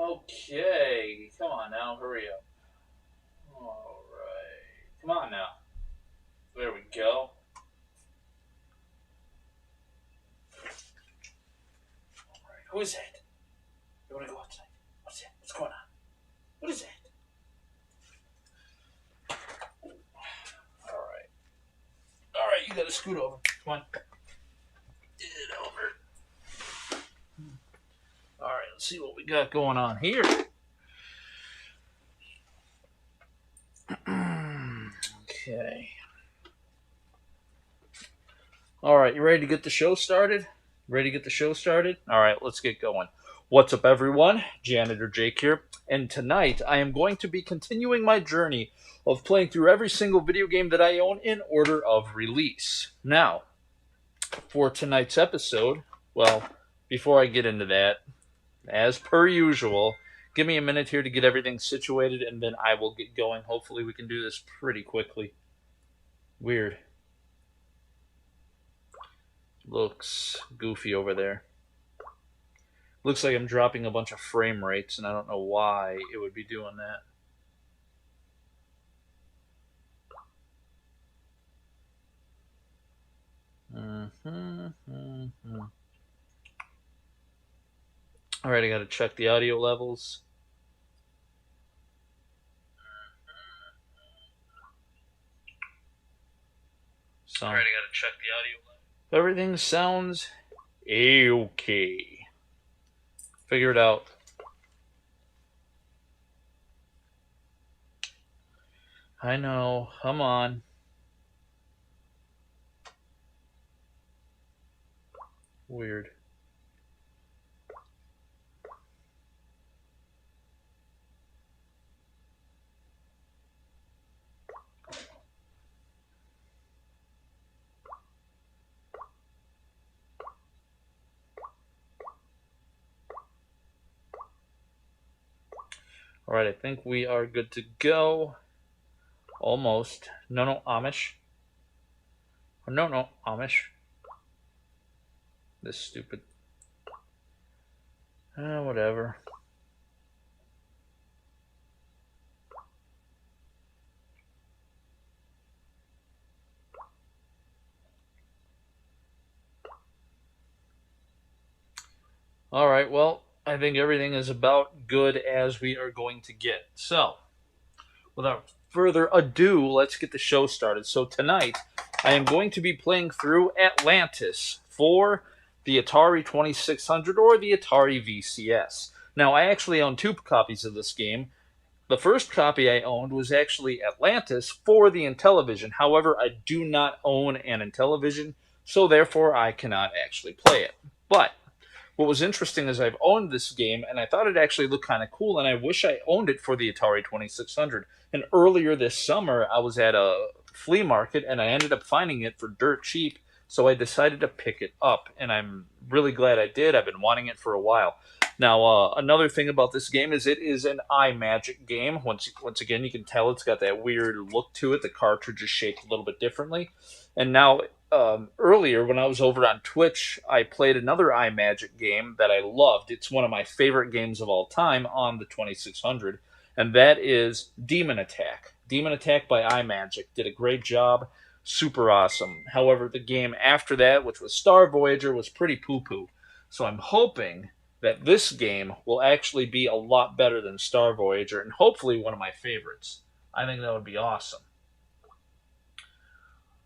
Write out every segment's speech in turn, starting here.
Okay, come on now, hurry up. Alright, come on now. There we go. Alright, who is that? You wanna go outside? What's that? What's going on? What is that? Alright. Alright, you gotta scoot over. Come on. Get it over. Alright, let's see what we got going on here. Okay. Alright, you ready to get the show started? Ready to get the show started? Alright, let's get going. What's up, everyone? Janitor Jake here, and tonight I am going to be continuing my journey of playing through every single video game that I own in order of release. Now, for tonight's episode, well, before I get into that, as per usual, give me a minute here to get everything situated, and then I will get going. Hopefully we can do this pretty quickly. Weird. Looks goofy over there. Looks like I'm dropping a bunch of frame rates, and I don't know why it would be doing that. Alright, I gotta check the audio levels. Alright, I gotta check the audio levels. Everything sounds A-okay. Figure it out. I know. Come on. Weird. Alright, I think we are good to go. Almost. No, Amish. No, Amish. This stupid. Whatever. Alright, well, I think everything is about good as we are going to get. So, without further ado, let's get the show started. So tonight, I am going to be playing through Atlantis for the Atari 2600 or the Atari VCS. Now, I actually own two copies of this game. The first copy I owned was actually Atlantis for the Intellivision. However, I do not own an Intellivision, so therefore I cannot actually play it. But what was interesting is I've owned this game, and I thought it actually looked kind of cool, and I wish I owned it for the Atari 2600. And earlier this summer, I was at a flea market, and I ended up finding it for dirt cheap, so I decided to pick it up, and I'm really glad I did. I've been wanting it for a while. Now, another thing about this game is it is an Imagic game. Once again, you can tell it's got that weird look to it. The cartridge is shaped a little bit differently. And now, earlier when I was over on Twitch, I played another Imagic game that I loved. It's one of my favorite games of all time on the 2600, and that is Demon Attack. Demon Attack by Imagic did a great job. Super awesome. However, the game after that, which was Star Voyager, was pretty poo-poo. So I'm hoping that this game will actually be a lot better than Star Voyager, and hopefully one of my favorites. I think that would be awesome.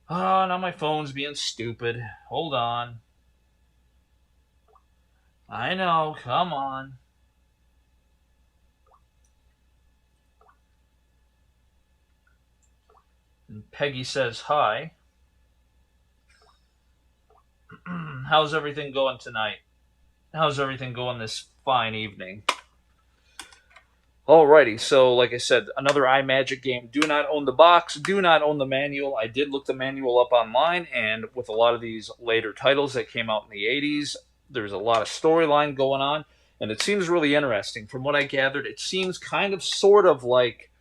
Oh, now my phone's being stupid. Hold on. I know, come on. And Peggy says hi. How's everything going tonight? How's everything going this fine evening? Alrighty, so like I said, another Imagic game. Do not own the box, do not own the manual. I did look the manual up online, and with a lot of these later titles that came out in the 80s, there's a lot of storyline going on, and it seems really interesting. From what I gathered, it seems kind of sort of like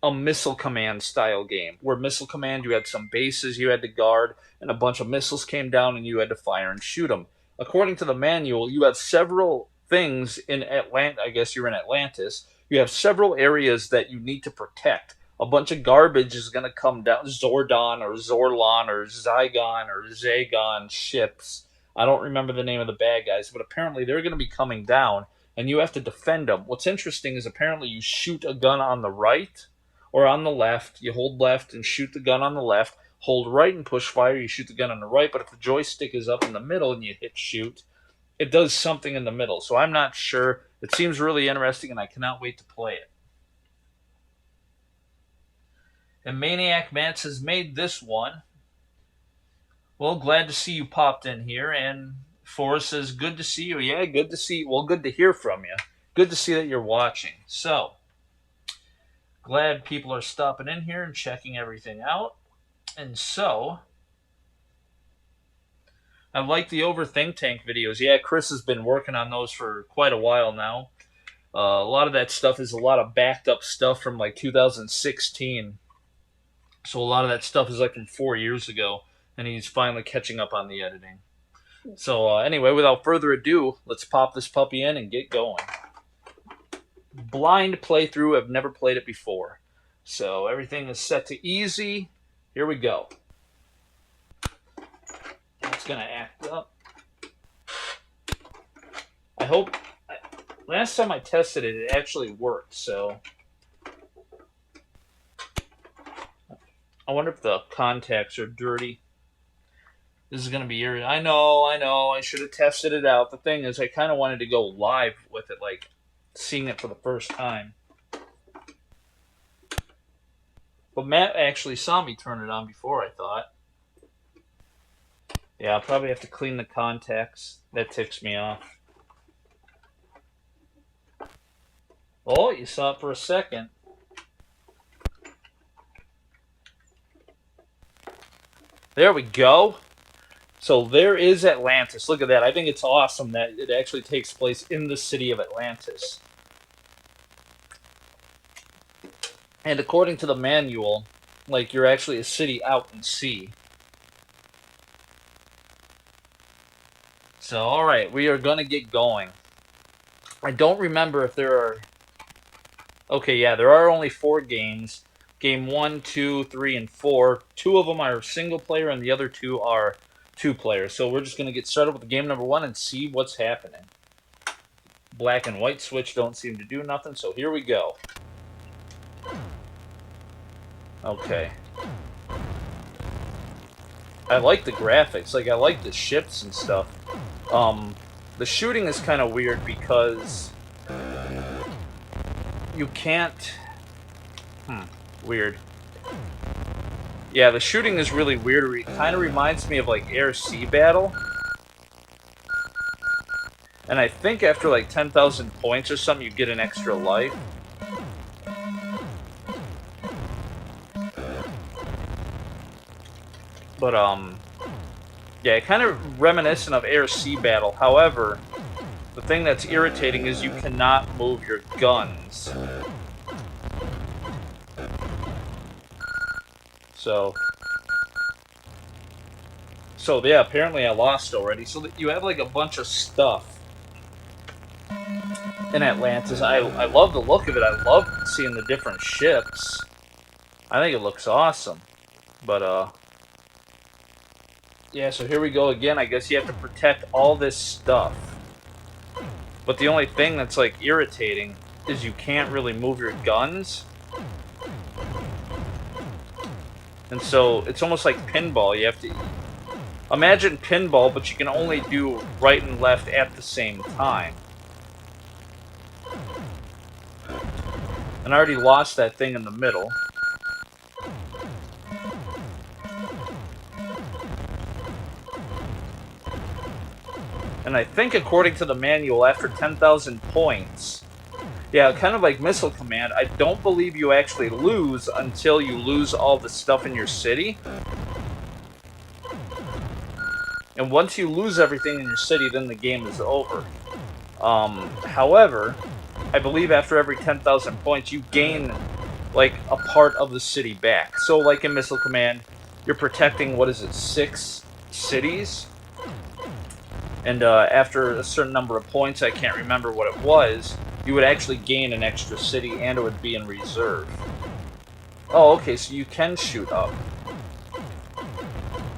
a Missile Command style game, where Missile Command, you had some bases you had to guard, and a bunch of missiles came down and you had to fire and shoot them. According to the manual, you have several things in I guess you're in Atlantis. You have several areas that you need to protect. A bunch of garbage is going to come down. Zordon or Zorlon or Zygon or Zagon ships. I don't remember the name of the bad guys, but apparently they're going to be coming down, and you have to defend them. What's interesting is apparently you shoot a gun on the right or on the left. You hold left and shoot the gun on the left. Hold right and push fire. You shoot the gun on the right, but if the joystick is up in the middle and you hit shoot, it does something in the middle. So I'm not sure. It seems really interesting, and I cannot wait to play it. And Maniac Mance has made this one. Well, glad to see you popped in here. And Forrest says, good to see you. Yeah, good to see you. Well, good to hear from you. Good to see that you're watching. So, glad people are stopping in here and checking everything out. And so, I like the Over Think Tank videos. Yeah, Chris has been working on those for quite a while now. A lot of that stuff is a lot of backed up stuff from like 2016. So a lot of that stuff is like from 4 years ago, and he's finally catching up on the editing. So anyway, without further ado, let's pop this puppy in and get going. Blind playthrough. I've never played it before. So everything is set to easy. Here we go. It's going to act up. I hope... Last time I tested it, it actually worked, so... I wonder if the contacts are dirty. This is going to be irritating. I know. I should have tested it out. The thing is, I kind of wanted to go live with it, like seeing it for the first time. But Matt actually saw me turn it on before, I thought. Yeah, I'll probably have to clean the contacts. That ticks me off. Oh, you saw it for a second. There we go. So there is Atlantis. Look at that. I think it's awesome that it actually takes place in the city of Atlantis. And according to the manual, like, you're actually a city out in sea. So, alright, we are going to get going. I don't remember if there are... Okay, yeah, there are only 4 games. Game 1, 2, 3, and 4. 2 of them are single player, and the other 2 are 2 players. So we're just going to get started with game number 1 and see what's happening. Black and white switch don't seem to do nothing, so here we go. Okay. I like the graphics. Like, I like the ships and stuff. The shooting is kind of weird because you can't... Weird. Yeah, the shooting is really weird. It kind of reminds me of, like, air-sea battle. And I think after, like, 10,000 points or something, you get an extra life. But, yeah, kind of reminiscent of air-sea battle. However, the thing that's irritating is you cannot move your guns. So yeah, apparently I lost already. So that you have like a bunch of stuff in Atlantis. I love the look of it. I love seeing the different ships. I think it looks awesome. But yeah, so here we go again. I guess you have to protect all this stuff. But the only thing that's like irritating is you can't really move your guns. And so it's almost like pinball. You have to imagine pinball, but you can only do right and left at the same time. And I already lost that thing in the middle. And I think according to the manual, after 10,000 points... Yeah, kind of like Missile Command, I don't believe you actually lose until you lose all the stuff in your city. And once you lose everything in your city, then the game is over. However, I believe after every 10,000 points, you gain, like, a part of the city back. So, like in Missile Command, you're protecting, what is it, 6 cities? And after a certain number of points, I can't remember what it was, you would actually gain an extra city, and it would be in reserve. Oh, okay, so you can shoot up.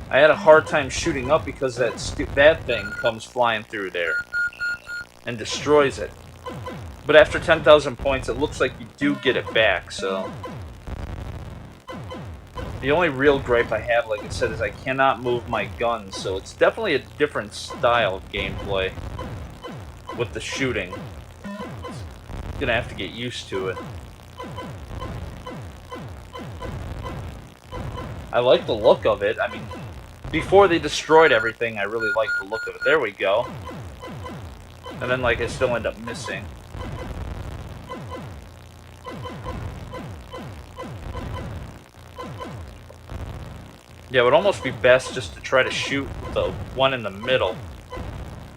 I had a hard time shooting up because that thing comes flying through there and destroys it. But after 10,000 points, it looks like you do get it back, so... The only real gripe I have, like I said, is I cannot move my guns, so it's definitely a different style of gameplay with the shooting. Gonna have to get used to it. I like the look of it. I mean, before they destroyed everything, I really liked the look of it. There we go. And then, like, I still end up missing. Yeah, it would almost be best just to try to shoot the one in the middle.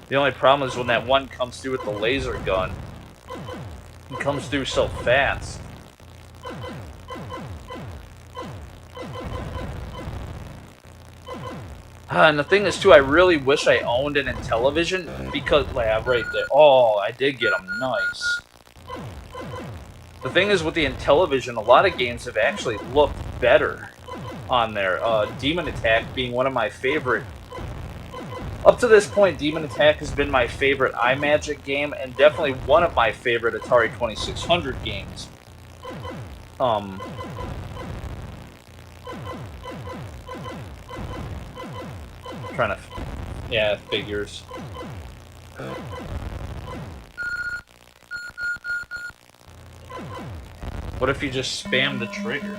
The only problem is when that one comes through with the laser gun, it comes through so fast. And the thing is, too, I really wish I owned an Intellivision, because, like, right there. Oh, I did get them nice. The thing is, with the Intellivision, a lot of games have actually looked better on there. Demon Attack being one of my favorite. Up to this point, Demon Attack has been my favorite Imagic game, and definitely one of my favorite Atari 2600 games. Trying to... Yeah, figures. What if you just spam the trigger?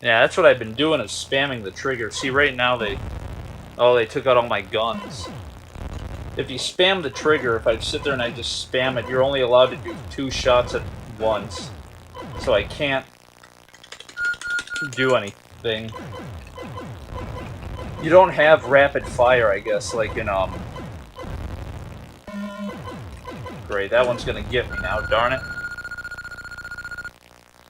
Yeah, that's what I've been doing, is spamming the trigger. See, right now they... Oh, they took out all my guns. If you spam the trigger, if I sit there and I just spam it, you're only allowed to do 2 shots at once. So I can't do anything. You don't have rapid fire, I guess, like in, Great, that one's gonna get me now, darn it.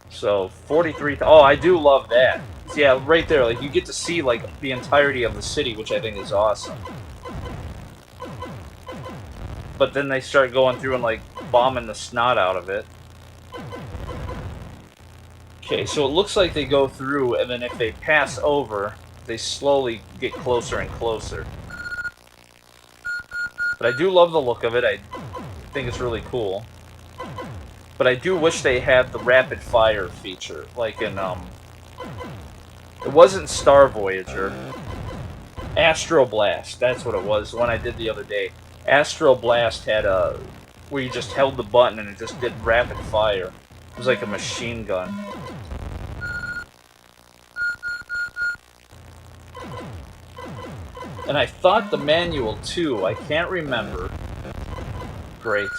So, 43... Oh, I do love that. Yeah, right there, like, you get to see, like, the entirety of the city, which I think is awesome. But then they start going through and, like, bombing the snot out of it. Okay, so it looks like they go through, and then if they pass over, they slowly get closer and closer. But I do love the look of it. I think it's really cool. But I do wish they had the rapid fire feature, like in, it wasn't Star Voyager. Astro Blast, that's what it was, the one I did the other day. Astro Blast had a... where you just held the button and it just did rapid fire. It was like a machine gun. And I thought the manual, too. I can't remember. Great.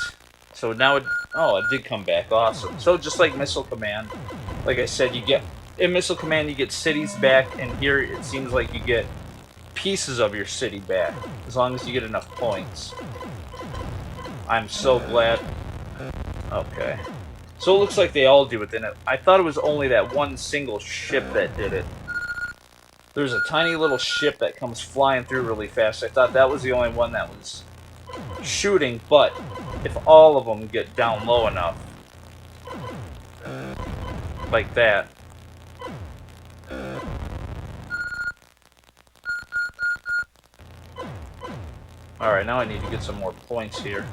So now it... Oh, it did come back. Awesome. So just like Missile Command, like I said, you get... In Missile Command, you get cities back, and here it seems like you get pieces of your city back, as long as you get enough points. I'm so glad. Okay. So it looks like they all do it then. I thought it was only that one single ship that did it. There's a tiny little ship that comes flying through really fast. I thought that was the only one that was shooting, but if all of them get down low enough, like that. Alright, now I need to get some more points here.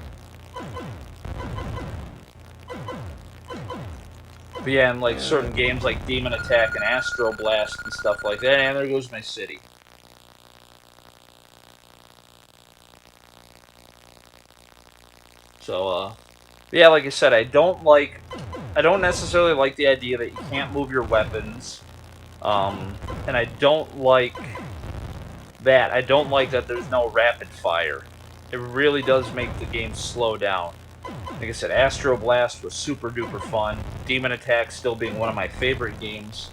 But yeah, in like certain games like Demon Attack and Astro Blast and stuff like that, and there goes my city. So, yeah, like I said, I don't necessarily like the idea that you can't move your weapons. And I don't like that. I don't like that there's no rapid fire. It really does make the game slow down. Like I said, Astro Blast was super duper fun. Demon Attack still being one of my favorite games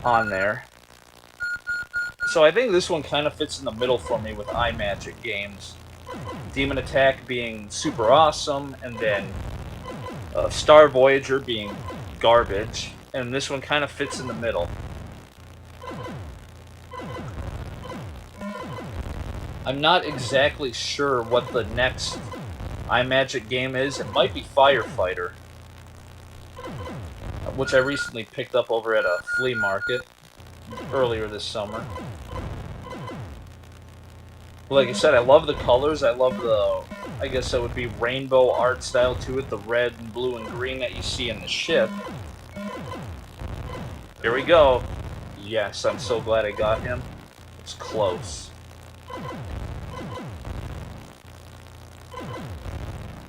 on there. So I think this one kind of fits in the middle for me with Imagic games. Demon Attack being super awesome, and then Star Voyager being garbage. and this one kind of fits in the middle. I'm not exactly sure what the next Imagic game is. It might be Firefighter, which I recently picked up over at a flea market earlier this summer. Like I said, I love the colors. I love the, I guess that would be rainbow art style to it, the red and blue and green that you see in the ship. Here we go. Yes, I'm so glad I got him. It's close.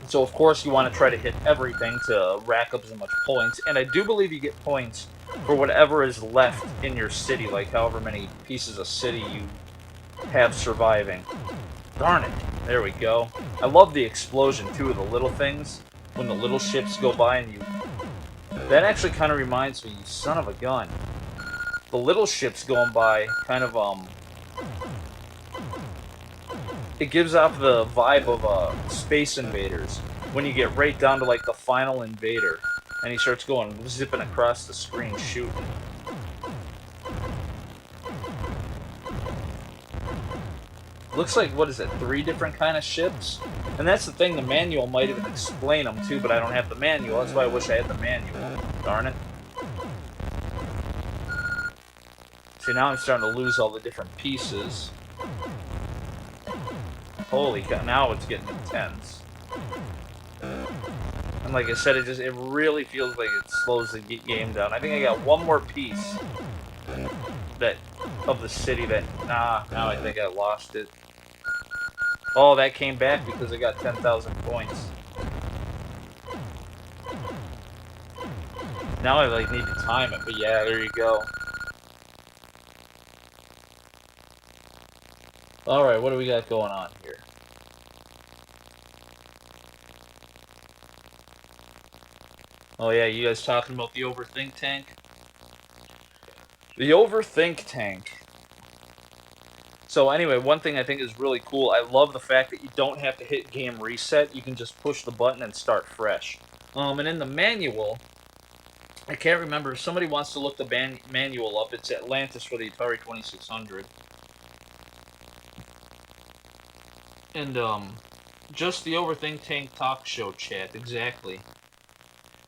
So of course you want to try to hit everything to rack up as much points, and I do believe you get points for whatever is left in your city, like however many pieces of city you have surviving. Darn it. There we go. I love the explosion too of the little things when the little ships go by and you... That actually kind of reminds me, you son of a gun. The little ships going by kind of it gives off the vibe of Space Invaders when you get right down to like the final invader and he starts going zipping across the screen shooting. Looks like, what is it, 3 different kind of ships? And that's the thing, the manual might even explain them too, but I don't have the manual. That's why I wish I had the manual. Darn it. See, now I'm starting to lose all the different pieces. Holy cow, now it's getting intense. And like I said, it really feels like it slows the game down. I think I got one more piece of the city that, now I think I lost it. Oh, that came back because I got 10,000 points. Now I like need to time it, but yeah, there you go. Alright, what do we got going on here? Oh yeah, you guys talking about the overthink tank? The overthink tank. So anyway, one thing I think is really cool, I love the fact that you don't have to hit game reset. You can just push the button and start fresh. And in the manual, I can't remember, if somebody wants to look the manual up, it's Atlantis for the Atari 2600. And just the overthink tank talk show chat, exactly.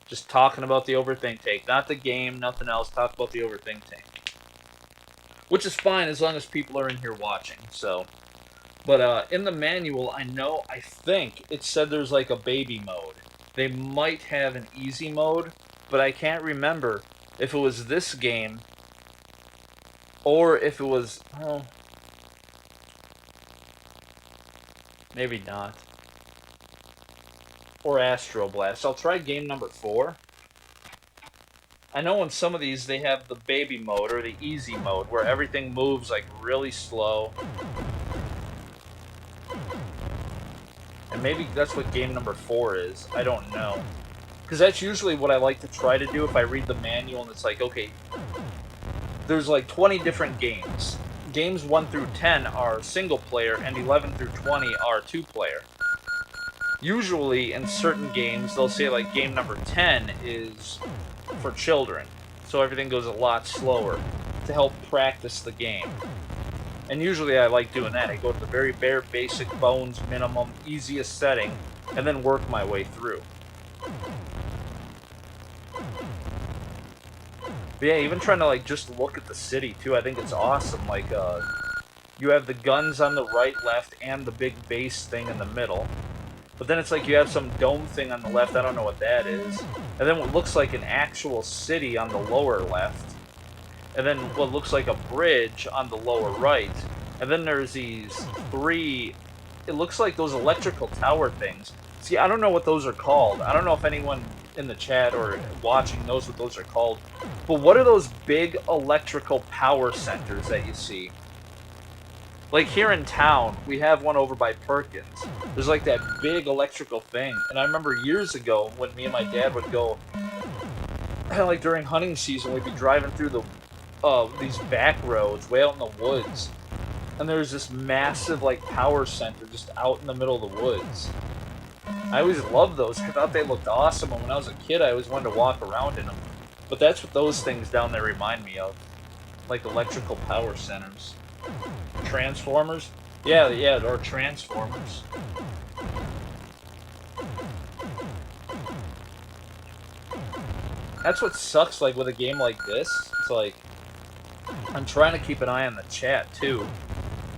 Just talking about the overthink tank, not the game, nothing else, talk about the overthink tank. Which is fine as long as people are in here watching, so. But in the manual, I think it said there's like a baby mode. They might have an easy mode, but I can't remember if it was this game or if it was, oh, maybe not. Or Astro Blast. I'll try game number 4. I know in some of these they have the baby mode or the easy mode where everything moves like really slow. And maybe that's what game number 4 is. I don't know. Because that's usually what I like to try to do if I read the manual and it's like, okay, there's like 20 different games. Games 1 through 10 are single player and 11 through 20 are 2-player. Usually in certain games they'll say like game number 10 is for children, so everything goes a lot slower to help practice the game. And usually I like doing that. I go to the very bare basic bones minimum easiest setting and then work my way through. But yeah, even trying to like just look at the city too, I think it's awesome. Like you have the guns on the right, left, and the big base thing in the middle. But then it's like you have some dome thing on the left, I don't know what that is. And then what looks like an actual city on the lower left. And then what looks like a bridge on the lower right. And then there's these 3, it looks like those electrical tower things. See, I don't know what those are called. I don't know if anyone in the chat or watching knows what those are called. But what are those big electrical power centers that you see? Like here in town, we have one over by Perkins. There's like that big electrical thing. And I remember years ago when me and my dad would go, like during hunting season, we'd be driving through these back roads way out in the woods. And there's this massive like power center just out in the middle of the woods. I always loved those. I thought they looked awesome. And when I was a kid, I always wanted to walk around in them. But that's what those things down there remind me of. Like electrical power centers. Transformers? Yeah, yeah, or Transformers. That's what sucks, like, with a game like this. It's like, I'm trying to keep an eye on the chat, too.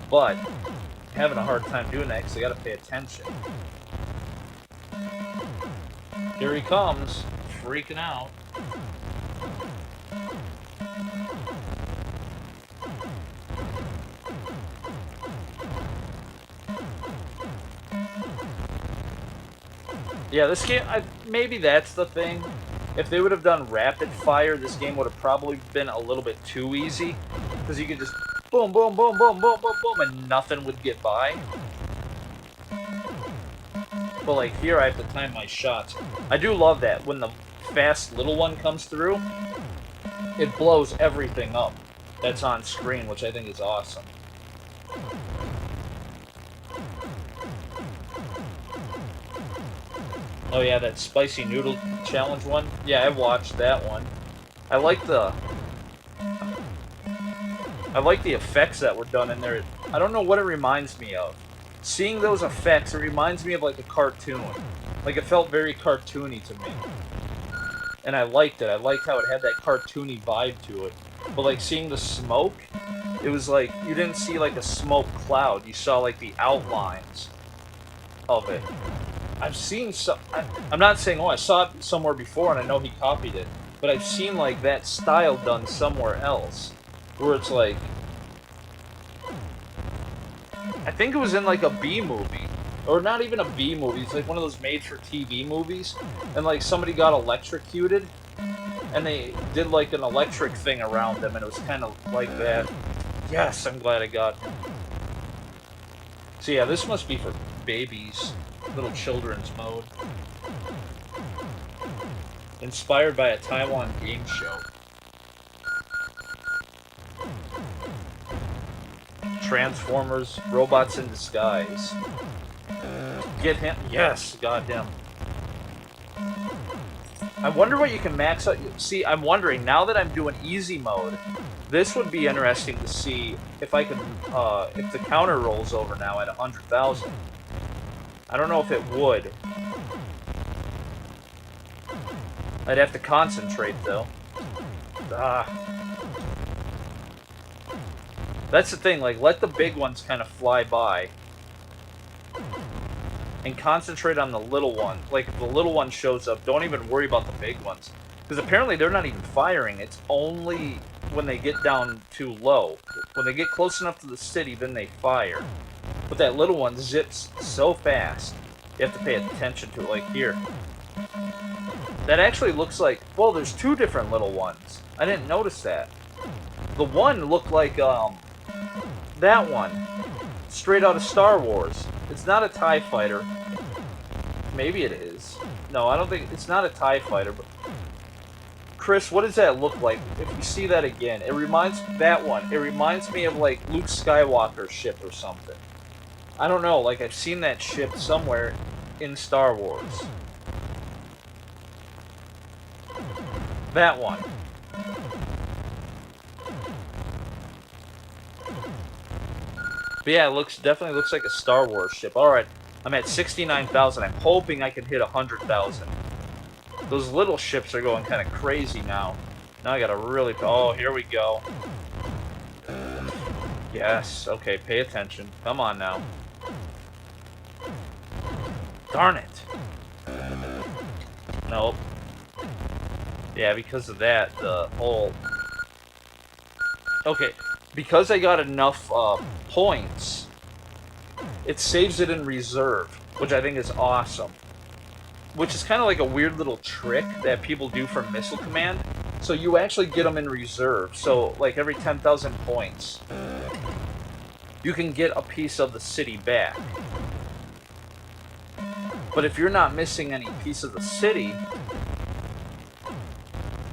But, having a hard time doing that because I gotta pay attention. Here he comes, freaking out. Yeah, this game, maybe that's the thing. If they would have done rapid fire, this game would have probably been a little bit too easy. Because you could just boom, boom, boom, boom, boom, boom, boom, and nothing would get by. But like here, I have to time my shots. I do love that. When the fast little one comes through, it blows everything up that's on screen, which I think is awesome. Oh yeah, that spicy noodle challenge one. Yeah, I watched that one. I like the effects that were done in there. I don't know what it reminds me of. Seeing those effects, it reminds me of like a cartoon. Like it felt very cartoony to me. And I liked it. I liked how it had that cartoony vibe to it. But like seeing the smoke, it was like you didn't see like a smoke cloud. You saw like the outlines of it. I've seen some. I'm not saying, oh, I saw it somewhere before and I know he copied it, but I've seen like that style done somewhere else, where it's like, I think it was in like a B movie, or not even a B movie. It's like one of those made-for-TV movies, and like somebody got electrocuted, and they did like an electric thing around them, and it was kind of like that. Yes, I'm glad I got him. So yeah, this must be for babies. Little children's mode. Inspired by a Taiwan game show. Transformers, robots in disguise. Get him. Yes, got him. I wonder what you can max out. See, I'm wondering, now that I'm doing easy mode, this would be interesting to see if I can, if the counter rolls over now at 100,000. I don't know if it would. I'd have to concentrate, though. That's the thing, like, let the big ones kind of fly by. And concentrate on the little one. Like, if the little one shows up, don't even worry about the big ones. Because apparently they're not even firing. It's only when they get down too low. When they get close enough to the city, then they fire. But that little one zips so fast, you have to pay attention to it, like here. That actually looks like, well, there's two different little ones. I didn't notice that. The one looked like, that one. Straight out of Star Wars. It's not a TIE fighter. Maybe it is. No, I don't think, it's not a TIE fighter, but... Chris, what does that look like? If you see that again, it reminds, that one, it reminds me of like Luke Skywalker's ship or something. I don't know, like I've seen that ship somewhere in Star Wars. That one. But yeah, it definitely looks like a Star Wars ship. Alright, I'm at 69,000. I'm hoping I can hit 100,000. Those little ships are going kind of crazy now. Now I gotta really... Oh, here we go. Yes, okay, pay attention. Come on now. Darn it. Nope. Yeah, because of that, the whole... Okay, because I got enough points, it saves it in reserve, which I think is awesome. Which is kind of like a weird little trick that people do for Missile Command. So you actually get them in reserve. So, like, every 10,000 points, you can get a piece of the city back. But if you're not missing any piece of the city,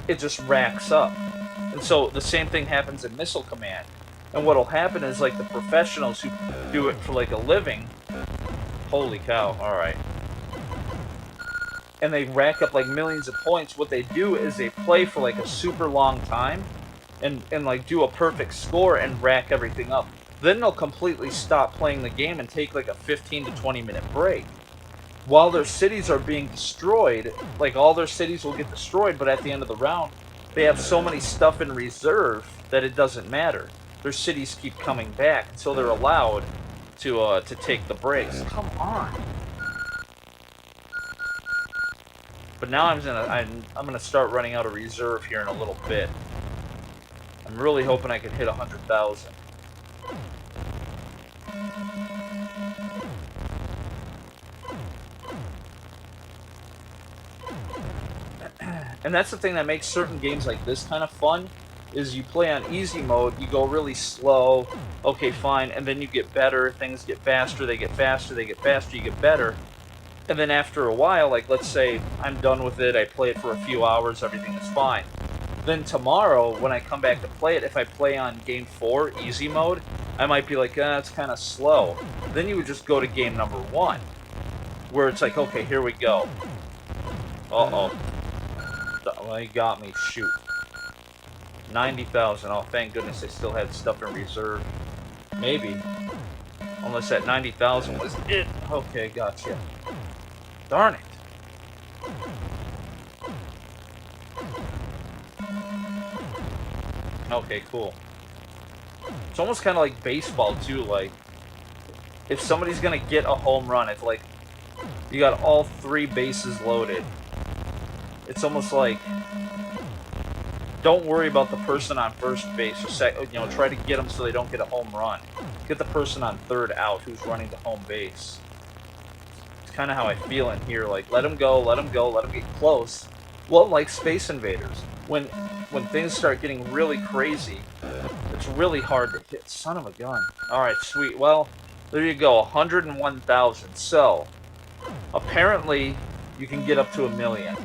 it just racks up. And so the same thing happens in Missile Command. And what'll happen is, like, the professionals who do it for, like, a living... Holy cow, alright. and they rack up like millions of points, what they do is they play for like a super long time and like do a perfect score and rack everything up. Then they'll completely stop playing the game and take like a 15 to 20-minute break. While their cities are being destroyed, like all their cities will get destroyed, but at the end of the round, they have so many stuff in reserve that it doesn't matter. Their cities keep coming back, and so they're allowed to take the breaks. Come on. But now I'm gonna start running out of reserve here in a little bit. I'm really hoping I can hit 100,000. And that's the thing that makes certain games like this kind of fun, is you play on easy mode, you go really slow, okay, fine, and then you get better, things get faster, they get faster, they get faster, you get better. And then after a while, like let's say I'm done with it, I play it for a few hours, everything is fine. Then tomorrow, when I come back to play it, if I play on game 4, easy mode, I might be like, it's kind of slow. Then you would just go to game number 1, where it's like, okay, here we go. Uh-oh. Well, he got me, shoot. 90,000, oh thank goodness I still had stuff in reserve. Maybe. Unless that 90,000 was it. Okay, gotcha. Darn it. Okay, cool. It's almost kind of like baseball, too. Like, if somebody's going to get a home run, it's like you got all 3 bases loaded. It's almost like, don't worry about the person on first base, or try to get them so they don't get a home run. Get the person on third out who's running to home base. It's kind of how I feel in here. Like, let them go, let them go, let them get close. Well, like Space Invaders, when things start getting really crazy, it's really hard to hit. Son of a gun. Alright, sweet. Well, there you go, 101,000. So, apparently, you can get up to 1,000,000.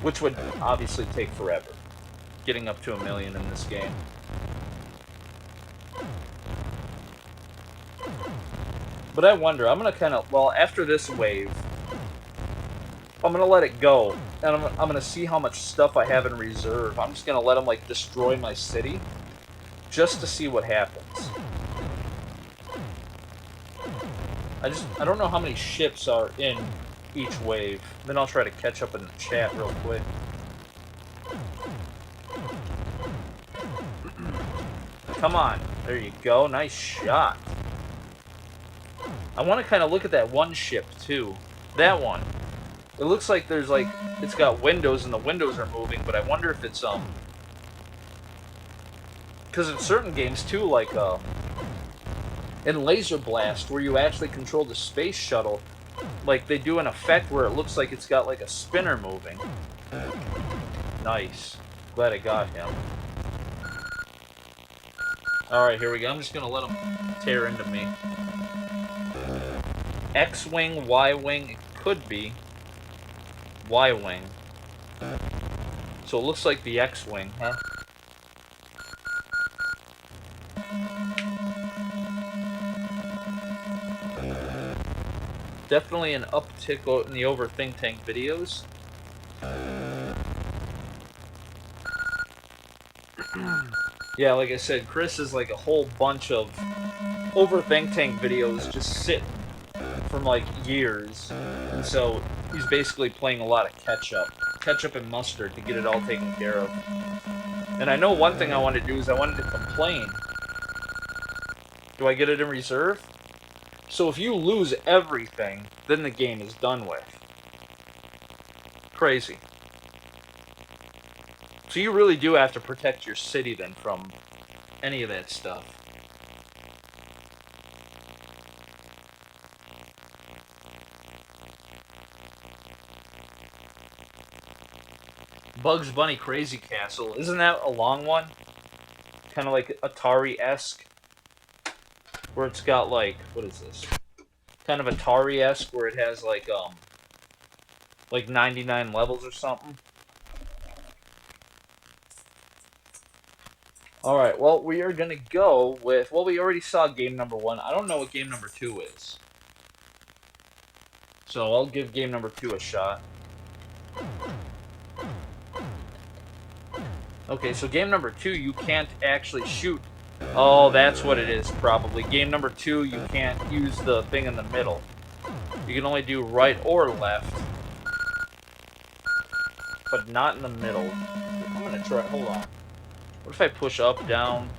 Which would obviously take forever. Getting up to 1,000,000 in this game. But I wonder, I'm going to kind of, well, after this wave, I'm going to let it go. And I'm going to see how much stuff I have in reserve. I'm just going to let them, like, destroy my city. Just to see what happens. I don't know how many ships are in each wave. Then I'll try to catch up in the chat real quick. Come on. There you go. Nice shot. I want to kind of look at that one ship, too. That one. It looks like there's, like, it's got windows, and the windows are moving, but I wonder if it's, because in certain games, too, like, in Laser Blast, where you actually control the space shuttle, like, they do an effect where it looks like it's got, like, a spinner moving. Nice. Glad I got him. Alright, here we go. I'm just gonna let him tear into me. X-Wing, Y-Wing, it could be. Y-Wing. So it looks like the X-Wing, huh? Definitely an uptick in the Overthink Tank videos. Yeah, like I said, Chris is like a whole bunch of Overthink Tank videos just sitting from like years. And so he's basically playing a lot of catch-up and mustard to get it all taken care of. And I know one thing I wanted to do is I wanted to complain. Do I get it in reserve? So if you lose everything, then the game is done with. Crazy. So you really do have to protect your city then from any of that stuff. Bugs Bunny Crazy Castle. Isn't that a long one? Kind of like Atari-esque. Where it's got like, what is this? Kind of Atari-esque where it has like 99 levels or something. Alright, well, we are going to go with... Well, we already saw game number 1. I don't know what game number 2 is. So I'll give game number 2 a shot. Okay, so game number 2, you can't actually shoot. Oh, that's what it is, probably. Game number 2, you can't use the thing in the middle. You can only do right or left, but not in the middle. I'm gonna try, hold on. What if I push up, down?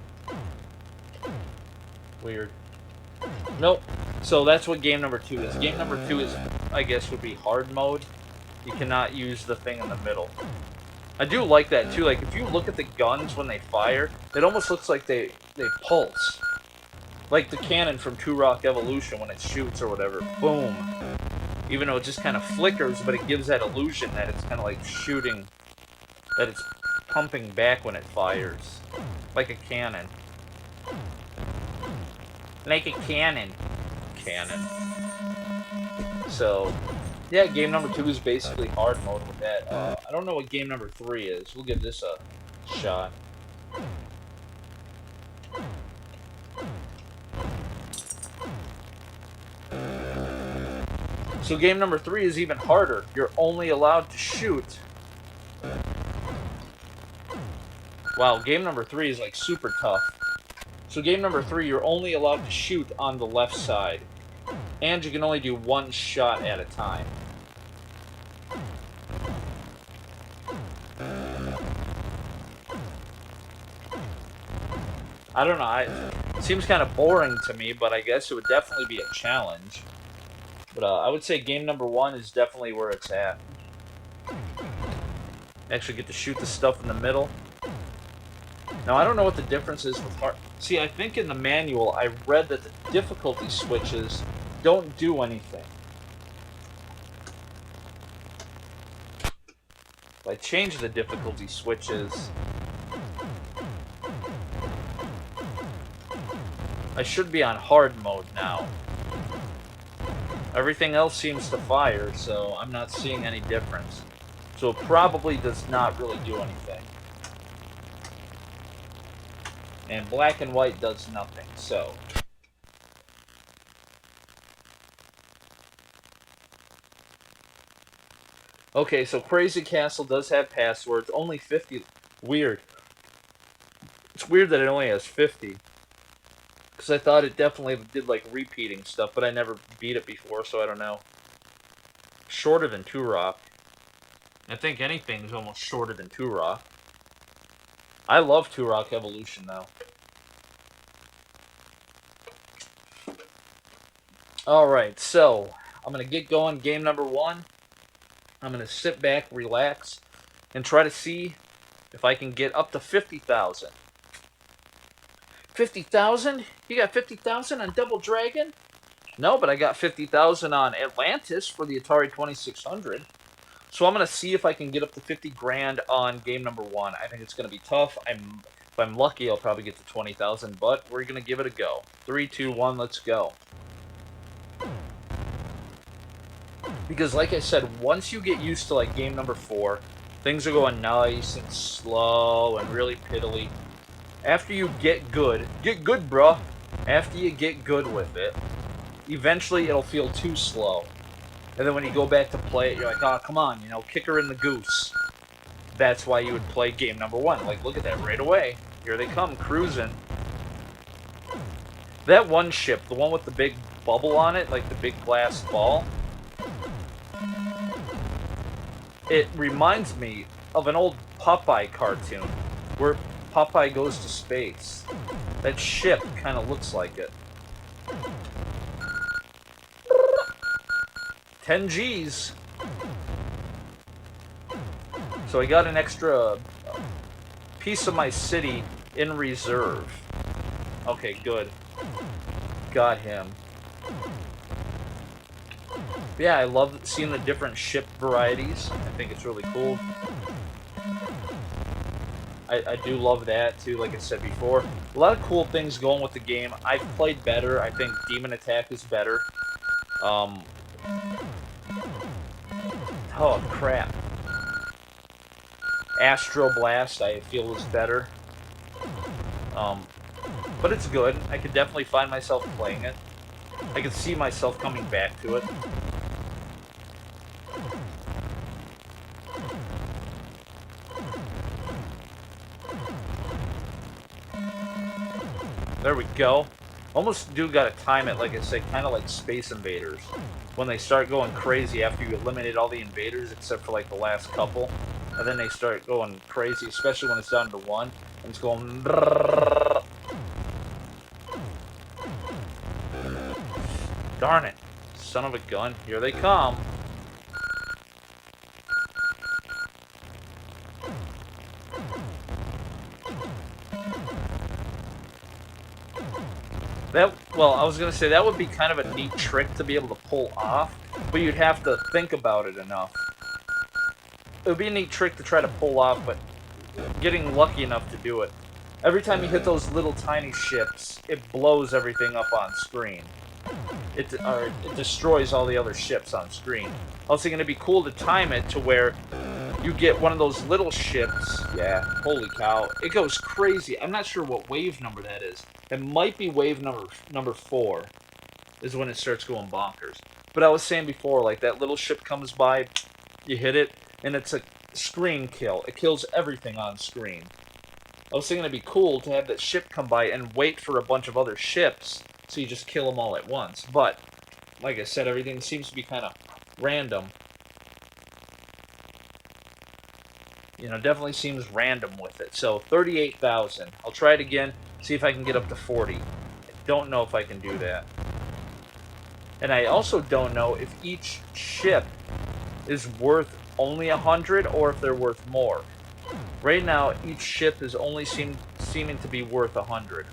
Weird. Nope. So that's what game number 2 is. Game number 2 is, I guess, would be hard mode. You cannot use the thing in the middle. I do like that too. Like if you look at the guns when they fire, it almost looks like they pulse. Like the cannon from Turok Evolution when it shoots or whatever. Boom. Even though it just kind of flickers, but it gives that illusion that it's kind of like shooting, that it's pumping back when it fires. Like a cannon. Like a cannon. Cannon. So, yeah, game number 2 is basically hard mode with that. I don't know what game number 3 is. We'll give this a shot. So game number 3 is even harder. You're only allowed to shoot. Wow, game number 3 is like super tough. So game number 3, you're only allowed to shoot on the left side. And you can only do one shot at a time. I don't know, it seems kind of boring to me, but I guess it would definitely be a challenge. But I would say game number 1 is definitely where it's at. Actually get to shoot the stuff in the middle. Now, I don't know what the difference is with hard... See, I think in the manual, I read that the difficulty switches don't do anything. If I change the difficulty switches, I should be on hard mode now. Everything else seems to fire, so I'm not seeing any difference. So it probably does not really do anything. And black and white does nothing, so... Okay, so Crazy Castle does have passwords. Only 50. Weird. It's weird that it only has 50. Because I thought it definitely did, like, repeating stuff, but I never beat it before, so I don't know. Shorter than Turok. I think anything is almost shorter than Turok. I love Turok Evolution, though. Alright, so, I'm going to get going. Game number 1. I'm going to sit back, relax, and try to see if I can get up to 50,000. 50,000? You got 50,000 on Double Dragon? No, but I got 50,000 on Atlantis for the Atari 2600. So I'm going to see if I can get up to 50 grand on game number 1. I think it's going to be tough. If I'm lucky, I'll probably get to 20,000, but we're going to give it a go. 3, 2, 1, let's go. Because like I said, once you get used to like game number 4, things are going nice and slow and really piddly. After you get good, bruh. After you get good with it, eventually it'll feel too slow. And then when you go back to play it, you're like, oh, come on, you know, kick her in the goose. That's why you would play game number 1. Like, look at that right away. Here they come, cruising. That one ship, the one with the big bubble on it, like the big glass ball, it reminds me of an old Popeye cartoon where Popeye goes to space. That ship kind of looks like it. 10 G's. So I got an extra piece of my city in reserve. Okay, good. Got him. Yeah, I love seeing the different ship varieties. I think it's really cool. I do love that, too, like I said before. A lot of cool things going with the game. I've played better. I think Demon Attack is better. Oh, crap. Astro Blast, I feel, is better. But it's good. I could definitely find myself playing it. I could see myself coming back to it. There we go. Almost do gotta time it, like I said, kind of like Space Invaders. When they start going crazy after you eliminate all the invaders except for like the last couple. And then they start going crazy, especially when it's down to one. And it's going... Darn it. Son of a gun. Here they come. Well, I was going to say that would be kind of a neat trick to be able to pull off, but you'd have to think about it enough. It would be a neat trick to try to pull off, but getting lucky enough to do it. Every time you hit those little tiny ships, it blows everything up on screen. It destroys all the other ships on screen. Also, going to be cool to time it to where you get one of those little ships. Yeah, holy cow. It goes crazy. I'm not sure what wave number that is. It might be wave number 4 is when it starts going bonkers. But I was saying before, like that little ship comes by, you hit it, and it's a screen kill. It kills everything on screen. I was thinking it'd be cool to have that ship come by and wait for a bunch of other ships, so you just kill them all at once. But, like I said, everything seems to be kind of random. You know, definitely seems random with it. So, 38,000. I'll try it again, see if I can get up to 40. I don't know if I can do that. And I also don't know if each ship is worth only 100 or if they're worth more. Right now, each ship is only seeming to be worth 100.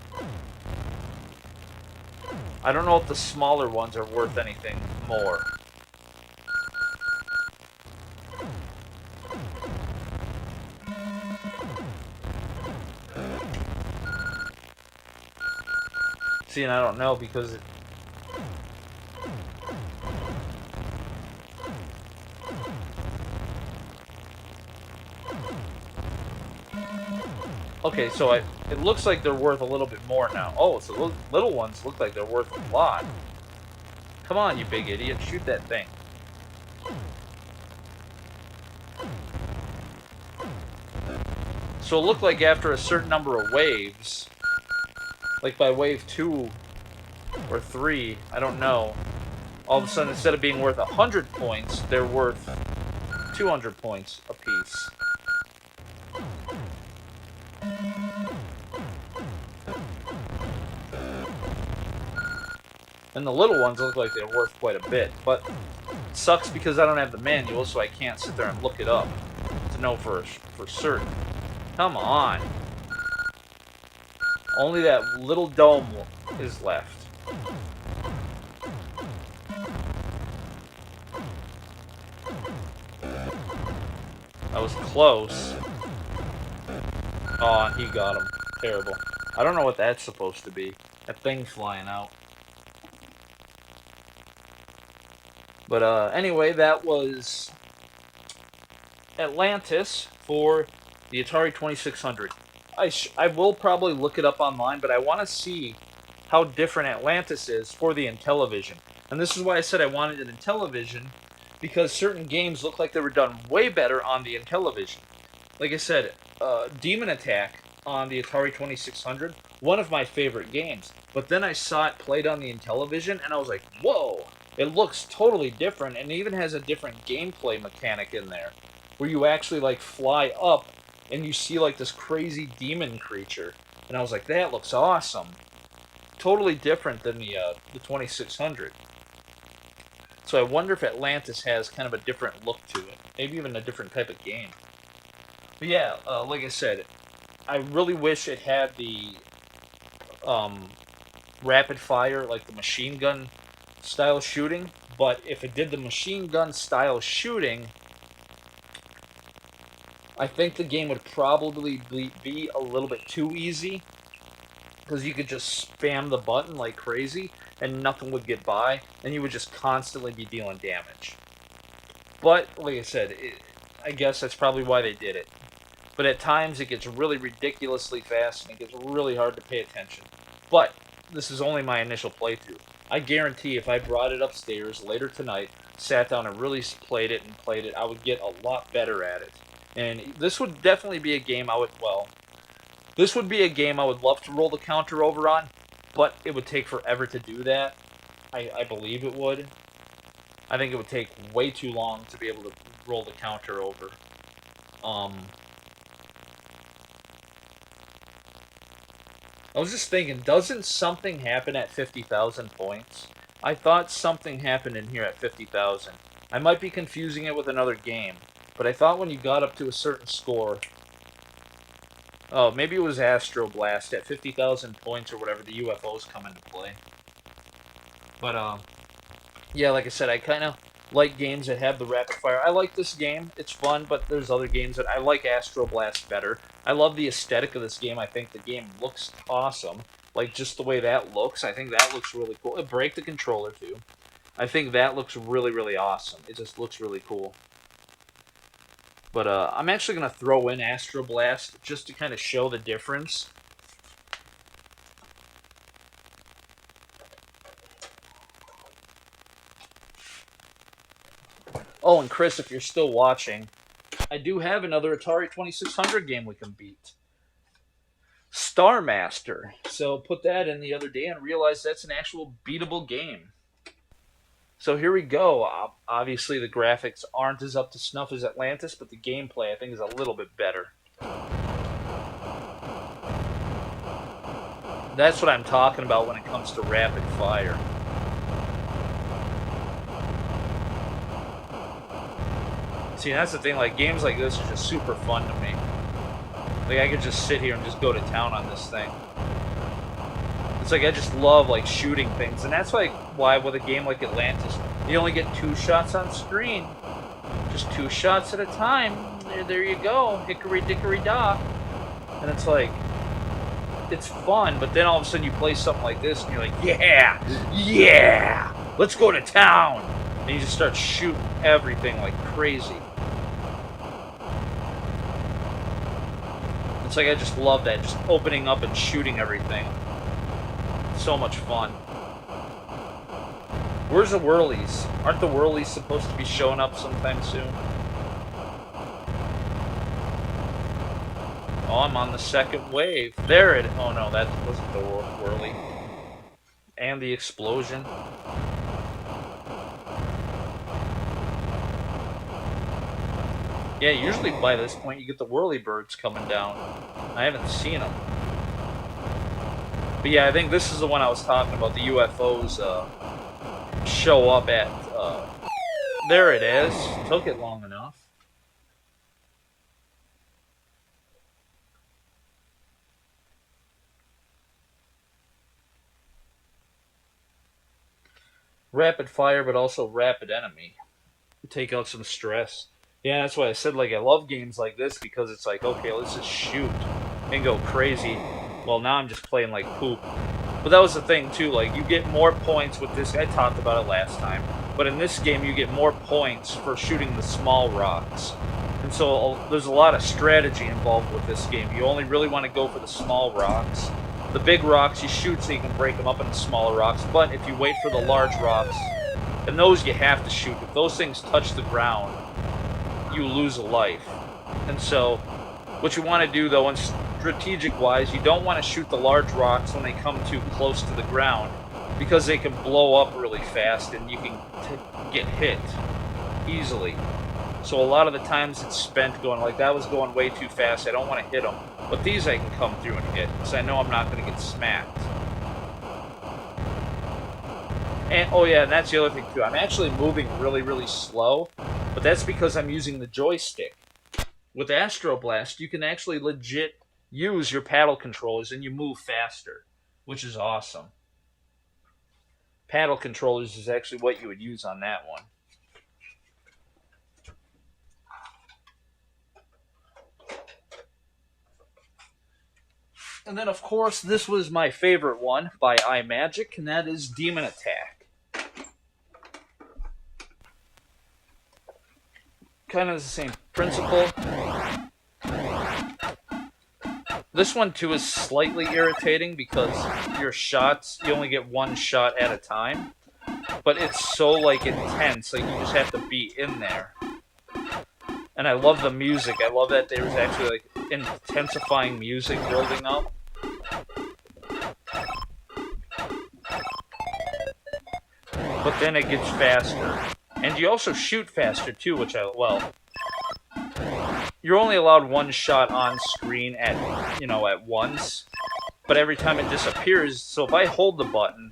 I don't know if the smaller ones are worth anything more. See, and I don't know because it... Okay, so it looks like they're worth a little bit more now. Oh, so those little ones look like they're worth a lot. Come on, you big idiot. Shoot that thing. So it looked like after a certain number of waves, like by wave 2 or 3, I don't know, all of a sudden instead of being worth 100 points, they're worth 200 points apiece. And the little ones look like they're worth quite a bit, but it sucks because I don't have the manual, so I can't sit there and look it up to know for certain. Come on. Only that little dome is left. That was close. Oh, he got him. Terrible. I don't know what that's supposed to be. That thing flying out. But anyway, that was Atlantis for the Atari 2600. I will probably look it up online, but I want to see how different Atlantis is for the Intellivision. And this is why I said I wanted it in Intellivision, because certain games look like they were done way better on the Intellivision. Like I said, Demon Attack on the Atari 2600, one of my favorite games. But then I saw it played on the Intellivision, and I was like, whoa! It looks totally different, and it even has a different gameplay mechanic in there, where you actually, like, fly up, and you see, like, this crazy demon creature. And I was like, that looks awesome. Totally different than the 2600. So I wonder if Atlantis has kind of a different look to it. Maybe even a different type of game. But yeah, like I said, I really wish it had the rapid fire, like the machine gun style shooting. But if it did the machine gun style shooting, I think the game would probably be a little bit too easy. Because you could just spam the button like crazy, and nothing would get by, and you would just constantly be dealing damage. But, like I said, I guess that's probably why they did it. But at times, it gets really ridiculously fast, and it gets really hard to pay attention. But, this is only my initial playthrough. I guarantee if I brought it upstairs later tonight, sat down and really played it, I would get a lot better at it. And this would definitely be a game I would, well, This would be a game I would love to roll the counter over on, but it would take forever to do that. I believe it would. I think it would take way too long to be able to roll the counter over. I was just thinking, doesn't something happen at 50,000 points? I thought something happened in here at 50,000. I might be confusing it with another game, but I thought when you got up to a certain score... Oh, maybe it was Astro Blast at 50,000 points or whatever, the UFOs come into play. But, yeah, like I said, I kind of like games that have the rapid fire. I like this game. It's fun, but there's other games that I like Astro Blast better. I love the aesthetic of this game. I think the game looks awesome. Like, just the way that looks, I think that looks really cool. Break the controller, too. I think that looks really, really awesome. It just looks really cool. But I'm actually going to throw in Astro Blast just to kind of show the difference. Oh, and Chris, if you're still watching, I do have another Atari 2600 game we can beat. Star Master. So put that in the other day and realize that's an actual beatable game. So here we go. Obviously, the graphics aren't as up to snuff as Atlantis, but the gameplay, I think, is a little bit better. That's what I'm talking about when it comes to rapid fire. See, that's the thing, like, games like this are just super fun to me. Like, I could just sit here and just go to town on this thing. It's like, I just love, like, shooting things. And that's, like, why with a game like Atlantis, you only get 2 shots on screen. Just 2 shots at a time. There you go. Hickory dickory dock. And it's like, it's fun, but then all of a sudden you play something like this, and you're like, yeah, let's go to town. And you just start shooting everything like crazy. It's like, I just love that, just opening up and shooting everything. So much fun. Where's the Whirlies? Aren't the Whirlies supposed to be showing up sometime soon? Oh, I'm on the second wave. There it... Oh no, that wasn't the Whirly. And the explosion. Yeah, usually by this point you get the whirlybirds coming down. I haven't seen them. But yeah, I think this is the one I was talking about. The UFOs show up at... there it is. Took it long enough. Rapid fire, but also rapid enemy. Take out some stress. Yeah, that's why I said, like, I love games like this, because it's like, okay, let's just shoot and go crazy. Well, now I'm just playing like poop. But that was the thing, too, like, you get more points with this. I talked about it last time. But in this game, you get more points for shooting the small rocks. And so there's a lot of strategy involved with this game. You only really want to go for the small rocks. The big rocks you shoot so you can break them up into smaller rocks. But if you wait for the large rocks, and those you have to shoot. If those things touch the ground, you lose a life. And so what you want to do, though, and strategic-wise, you don't want to shoot the large rocks when they come too close to the ground, because they can blow up really fast and you can get hit easily. So a lot of the times it's spent going, like, that was going way too fast, I don't want to hit them. But these I can come through and hit, because I know I'm not going to get smacked. And, oh yeah, and that's the other thing too. I'm actually moving really, really slow, but that's because I'm using the joystick. With Astro Blast, you can actually legit use your paddle controllers and you move faster, which is awesome. Paddle controllers is actually what you would use on that one. And then, of course, this was my favorite one by Imagic, and that is Demon Attack. Kind of the same principle. This one, too, is slightly irritating because your shots, you only get one shot at a time. But it's so, like, intense, like, you just have to be in there. And I love the music. I love that there was actually, like, intensifying music building up. But then it gets faster. And you also shoot faster too, which you're only allowed one shot on screen at once. But every time it disappears, so if I hold the button,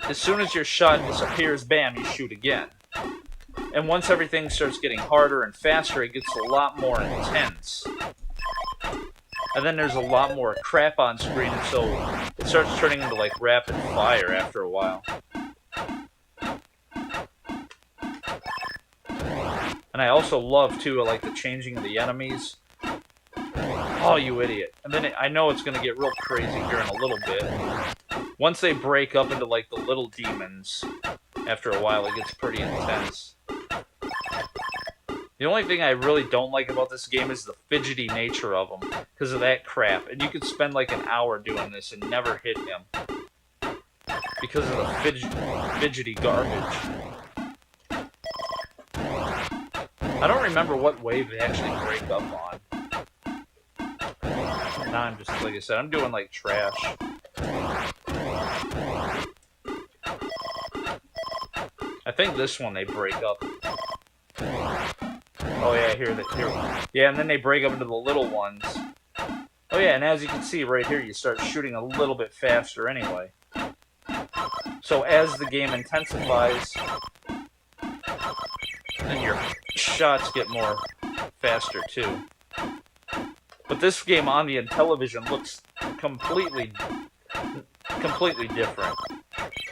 as soon as your shot disappears, bam, you shoot again. And once everything starts getting harder and faster, it gets a lot more intense. And then there's a lot more crap on screen, so it starts turning into like rapid fire after a while. And I also love too, like the changing of the enemies. Oh, you idiot. And then I know it's going to get real crazy here in a little bit. Once they break up into like the little demons, after a while it gets pretty intense. The only thing I really don't like about this game is the fidgety nature of them, because of that crap. And you could spend like an hour doing this and never hit him, because of the fidgety garbage. I don't remember what wave they actually break up on. Now I'm just, like I said, I'm doing like trash. I think this one they break up. Oh yeah, here. Yeah, and then they break up into the little ones. Oh yeah, and as you can see right here, you start shooting a little bit faster anyway. So as the game intensifies, then your shots get more faster too. But this game on the Intellivision looks completely different.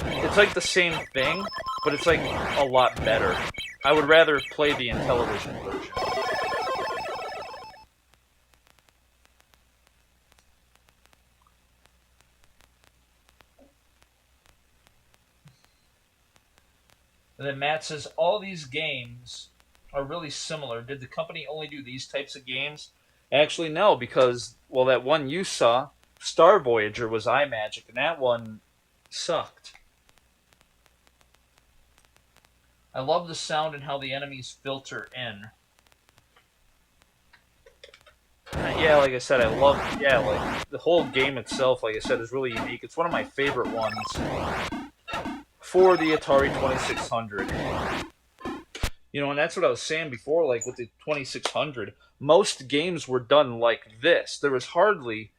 It's like the same thing, but it's like a lot better. I would rather play the Intellivision version. And then Matt says, all these games are really similar. Did the company only do these types of games? Actually, no, because, well, that one you saw, Star Voyager, was Imagic, and that one sucked. I love the sound and how the enemies filter in. Yeah, like I said, like, the whole game itself, like I said, is really unique. It's one of my favorite ones for the Atari 2600. You know, and that's what I was saying before, like with the 2600, most games were done like this. There was hardly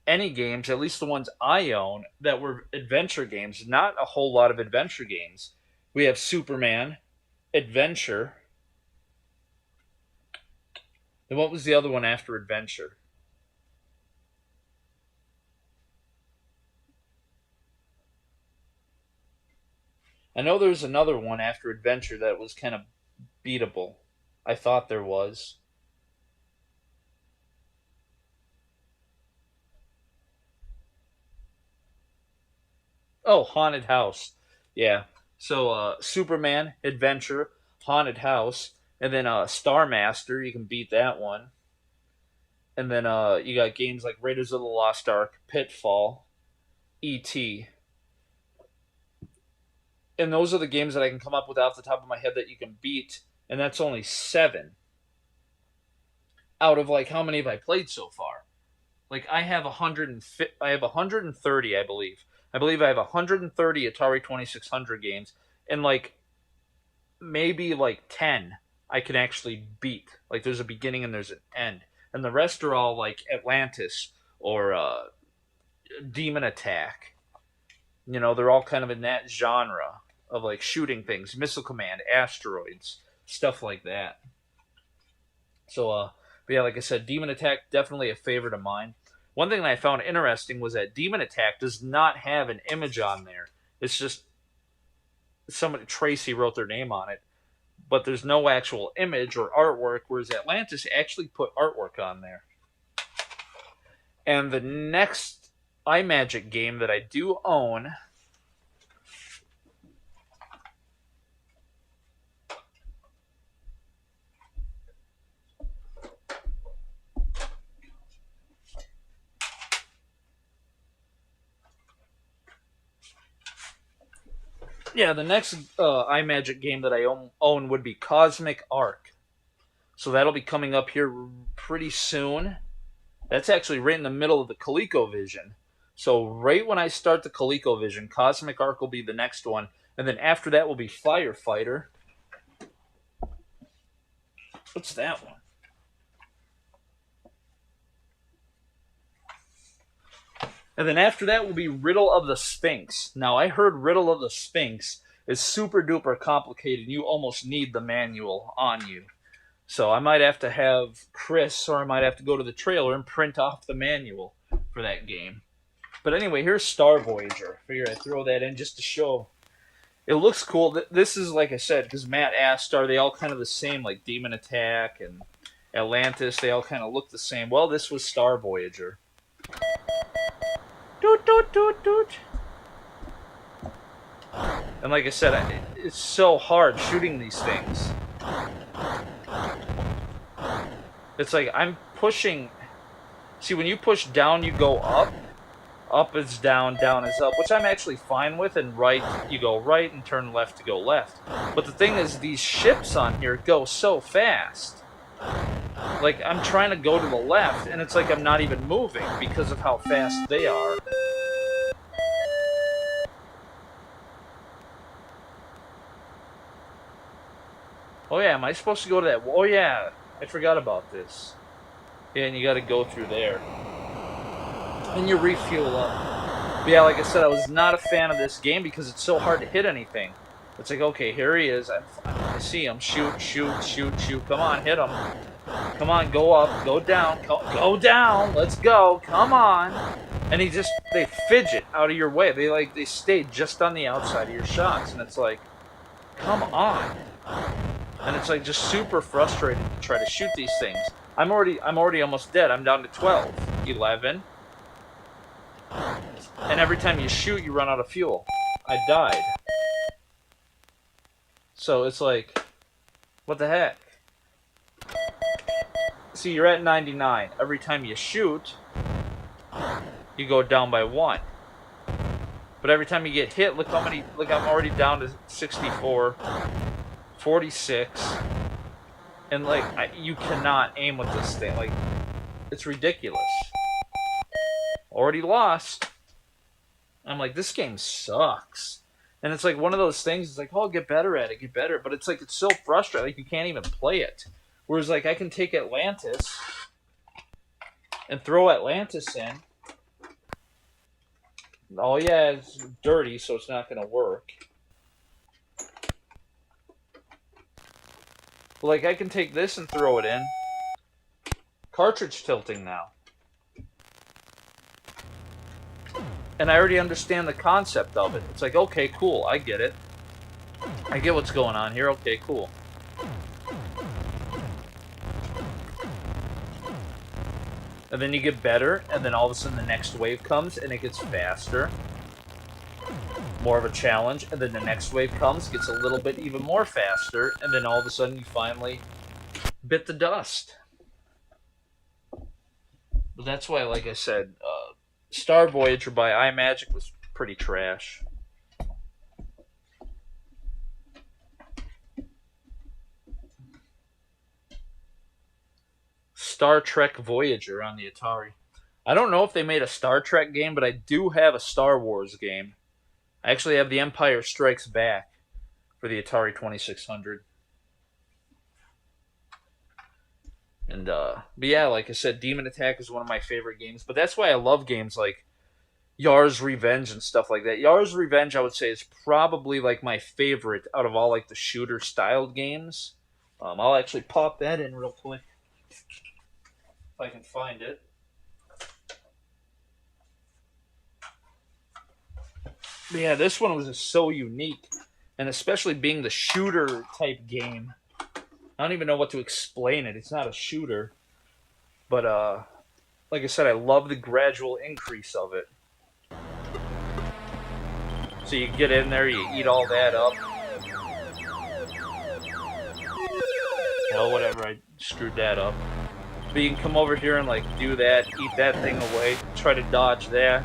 any games, at least the ones I own, that were adventure games. Not a whole lot of adventure games. We have Superman, Adventure. And what was the other one after Adventure? I know there's another one after Adventure that was kind of beatable. I thought there was. Oh, Haunted House. Yeah. So, Superman, Adventure, Haunted House, and then Star Master. You can beat that one. And then you got games like Raiders of the Lost Ark, Pitfall, E.T. And those are the games that I can come up with off the top of my head that you can beat, and that's only 7 out of like how many have I played so far? Like I have 130, I believe. I believe I have 130 Atari 2600 games, and like maybe like 10 I can actually beat. Like there's a beginning and there's an end, and the rest are all like Atlantis or Demon Attack. You know, they're all kind of in that genre of like shooting things, Missile Command, Asteroids, stuff like that. So, but yeah, like I said, Demon Attack definitely a favorite of mine. One thing that I found interesting was that Demon Attack does not have an image on there. It's just somebody, Tracy wrote their name on it, but there's no actual image or artwork, whereas Atlantis actually put artwork on there. And the next Imagic game that I do own the next Imagic game that I own would be Cosmic Arc. So that'll be coming up here pretty soon. That's actually right in the middle of the ColecoVision. So right when I start the ColecoVision, Cosmic Arc will be the next one. And then after that will be Firefighter. What's that one? And then after that will be Riddle of the Sphinx. Now, I heard Riddle of the Sphinx is super duper complicated. You almost need the manual on you. So I might have to have Chris, or I might have to go to the trailer and print off the manual for that game. But anyway, here's Star Voyager. Figure I'd throw that in just to show. It looks cool. This is, like I said, because Matt asked, are they all kind of the same, like Demon Attack and Atlantis? They all kind of look the same. Well, this was Star Voyager. Doot, doot, doot, doot. And like I said, it's so hard shooting these things. It's like I'm pushing. See, when you push down, you go up. Up is down, down is up, which I'm actually fine with. And right, you go right, and turn left to go left. But the thing is, these ships on here go so fast. Like, I'm trying to go to the left, and it's like I'm not even moving because of how fast they are. Oh yeah, am I supposed to go to that? Oh yeah, I forgot about this. Yeah, and you gotta go through there. And you refuel up. But yeah, like I said, I was not a fan of this game because it's so hard to hit anything. It's like, okay, here he is. I see him. Shoot, shoot, shoot, shoot. Come on, hit him. Come on, go up, go down. Go down. Let's go. Come on. And they fidget out of your way. They stay just on the outside of your shots. And it's like, come on. And it's like just super frustrating to try to shoot these things. I'm already almost dead. I'm down to 12, 11. And every time you shoot, you run out of fuel. I died. So it's like, what the heck? See, you're at 99. Every time you shoot, you go down by 1. But every time you get hit, look I'm already down to 64, 46. And like, you cannot aim with this thing. Like, it's ridiculous. Already lost. I'm like, this game sucks. And it's like one of those things, it's like, oh, get better at it, get better. But it's like, it's so frustrating, like you can't even play it. Whereas like I can take Atlantis and throw Atlantis in. Oh yeah, it's dirty, so it's not going to work. But like I can take this and throw it in. Cartridge tilting now. And I already understand the concept of it. It's like, okay, cool, I get it. I get what's going on here. Okay, cool. And then you get better, and then all of a sudden the next wave comes, and it gets faster. More of a challenge, and then the next wave comes, gets a little bit even more faster, and then all of a sudden you finally bit the dust. But that's why, like I said, Star Voyager by Imagic was pretty trash. Star Trek Voyager on the Atari. I don't know if they made a Star Trek game, but I do have a Star Wars game. I actually have The Empire Strikes Back for the Atari 2600. And, but yeah, like I said, Demon Attack is one of my favorite games. But that's why I love games like Yar's Revenge and stuff like that. Yar's Revenge, I would say, is probably like my favorite out of all like the shooter-styled games. I'll actually pop that in real quick if I can find it. But yeah, this one was just so unique, and especially being the shooter-type game. I don't even know what to explain it. It's not a shooter. But, like I said, I love the gradual increase of it. So you get in there, you eat all that up. Well, whatever, I screwed that up. But you can come over here and, like, do that, eat that thing away, try to dodge that.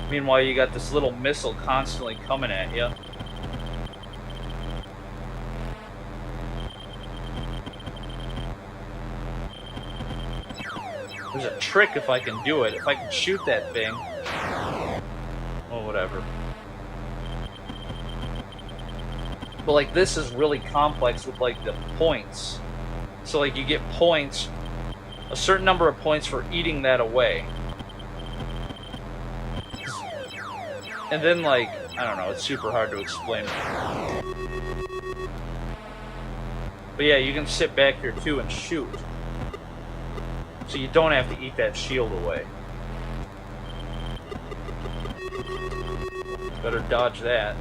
Meanwhile, you got this little missile constantly coming at you. there's a trick if I can do it. If I can shoot that thing, well, whatever. But like this is really complex with like the points. So like you get points, a certain number of points for eating that away. And then like, I don't know, it's super hard to explain. But yeah, you can sit back here too and shoot. So you don't have to eat that shield away. Better dodge that.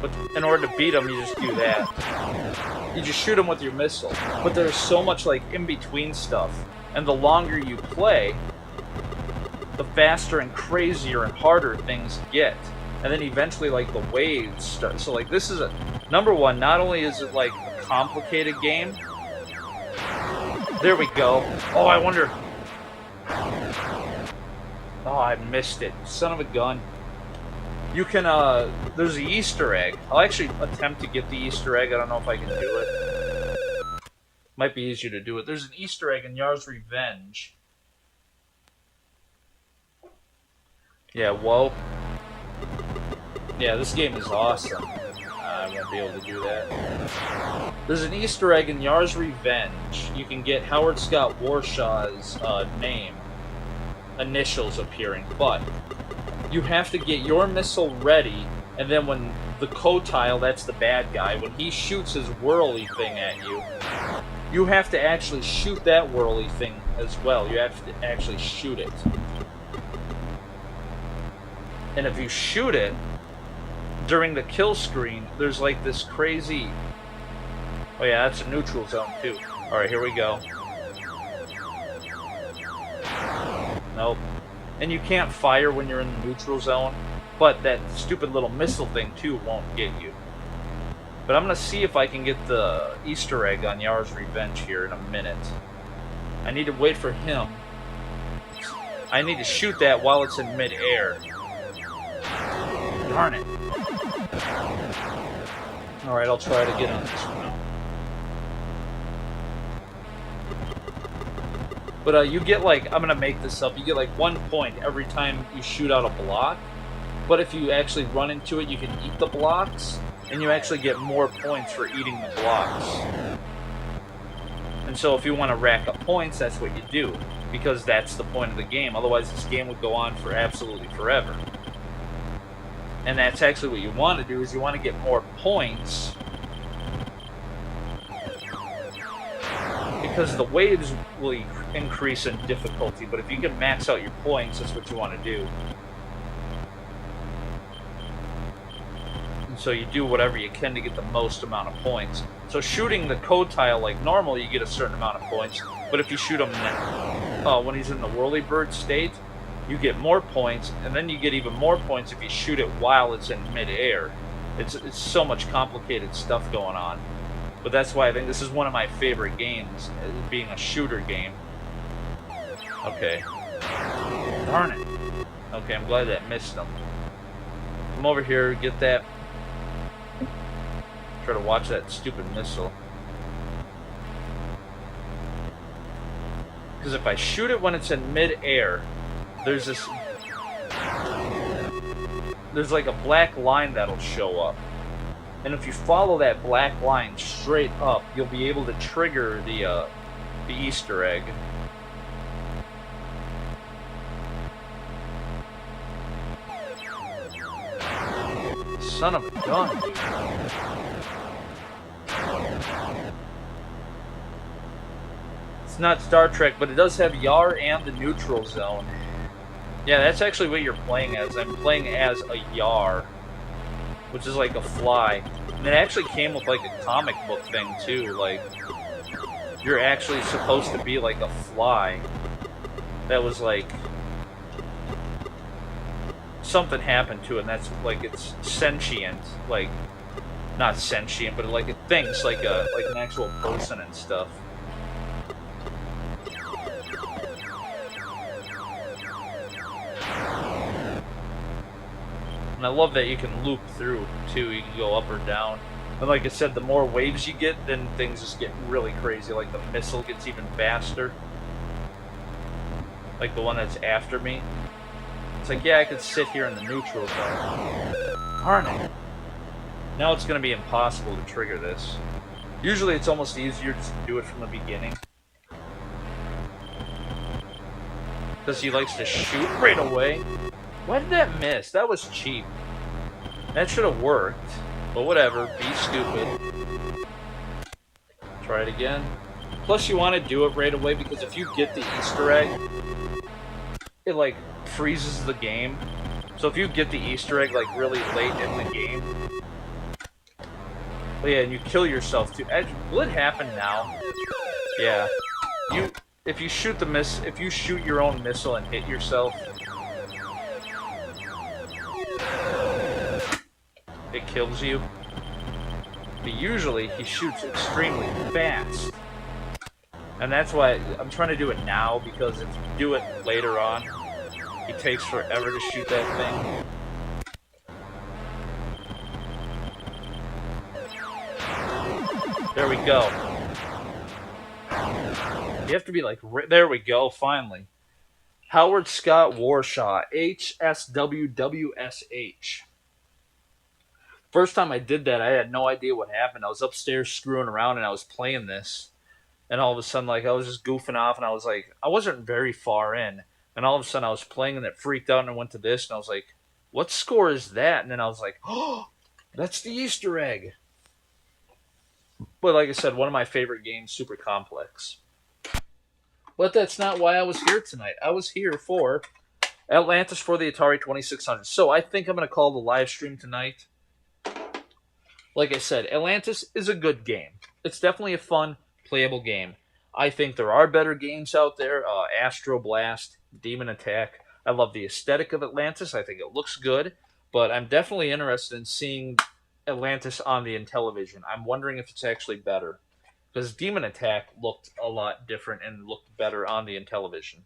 But in order to beat him, you just do that. You just shoot him with your missile. But there's so much like in-between stuff. And the longer you play, the faster and crazier and harder things get. And then eventually like the waves start. So like this is a... Number one, not only is it like a complicated game. There we go. Oh, I wonder... Oh, I missed it. Son of a gun. You can, there's the Easter egg. I'll actually attempt to get the Easter egg. I don't know if I can do it. Might be easier to do it. There's an Easter egg in Yar's Revenge. Yeah, whoa. Yeah, this game is awesome. I won't be able to do that. There's an Easter egg in Yar's Revenge. You can get Howard Scott Warshaw's name, initials appearing, but you have to get your missile ready, and then when the Kotile, that's the bad guy, when he shoots his whirly thing at you, you have to actually shoot that whirly thing as well. You have to actually shoot it. And if you shoot it, during the kill screen, there's like this crazy... Oh yeah, that's a neutral zone too. Alright, here we go. Nope. And you can't fire when you're in the neutral zone, but that stupid little missile thing too won't get you. But I'm going to see if I can get the Easter egg on Yar's Revenge here in a minute. I need to wait for him. I need to shoot that while it's in mid-air. Darn it. Alright, I'll try to get on this one. But you get like, I'm going to make this up, you get like 1 point every time you shoot out a block. But if you actually run into it, you can eat the blocks, and you actually get more points for eating the blocks. And so if you want to rack up points, that's what you do, because that's the point of the game. Otherwise, this game would go on for absolutely forever. And that's actually what you want to do, is you want to get more points, because the waves will increase in difficulty, but if you can max out your points, that's what you want to do. And so you do whatever you can to get the most amount of points. So shooting the Kotile like normal, you get a certain amount of points, but if you shoot him when he's in the whirlybird state, you get more points, and then you get even more points if you shoot it while it's in mid-air. It's so much complicated stuff going on. But that's why I think this is one of my favorite games, being a shooter game. Okay. Darn it. Okay, I'm glad that missed them. Come over here, get that. Try to watch that stupid missile. Because if I shoot it when it's in mid-air, there's like a black line that'll show up. And if you follow that black line straight up, you'll be able to trigger the Easter egg. Son of a gun, dude. It's not Star Trek, but it does have Yar and the neutral zone. Yeah, that's actually what you're playing as. I'm playing as a Yar, which is like a fly. And it actually came with like a comic book thing too, like you're actually supposed to be like a fly that was like something happened to it, and that's like it's sentient, like not sentient, but like it thinks like an actual person and stuff. And I love that you can loop through, too. You can go up or down. And like I said, the more waves you get, then things just get really crazy. Like the missile gets even faster. like the one that's after me. It's like, yeah, I could sit here in the neutral zone. Darn it. Now it's going to be impossible to trigger this. Usually it's almost easier just to do it from the beginning. Because he likes to shoot right away. Why did that miss? That was cheap. That should have worked. But whatever, be stupid. Try it again. Plus you want to do it right away because if you get the Easter egg, it like freezes the game. So if you get the Easter egg like really late in the game, oh yeah, and you kill yourself too. Will it happen now? Yeah. If you shoot your own missile and hit yourself, it kills you. But usually he shoots extremely fast. And that's why I'm trying to do it now, because if you do it later on, it takes forever to shoot that thing. There we go. You have to be like, there we go, finally. Howard Scott Warshaw, HSWWSH. First time I did that, I had no idea what happened. I was upstairs screwing around and I was playing this. And all of a sudden, like, I was just goofing off and I was like, I wasn't very far in. And all of a sudden I was playing and it freaked out and I went to this and I was like, what score is that? And then I was like, oh, that's the Easter egg. But like I said, one of my favorite games, super complex. But that's not why I was here tonight. I was here for Atlantis for the Atari 2600. So I think I'm going to call the live stream tonight. Like I said, Atlantis is a good game. It's definitely a fun, playable game. I think there are better games out there. Astro Blast, Demon Attack. I love the aesthetic of Atlantis. I think it looks good. But I'm definitely interested in seeing Atlantis on the Intellivision. I'm wondering if it's actually better. Because Demon Attack looked a lot different and looked better on the Intellivision.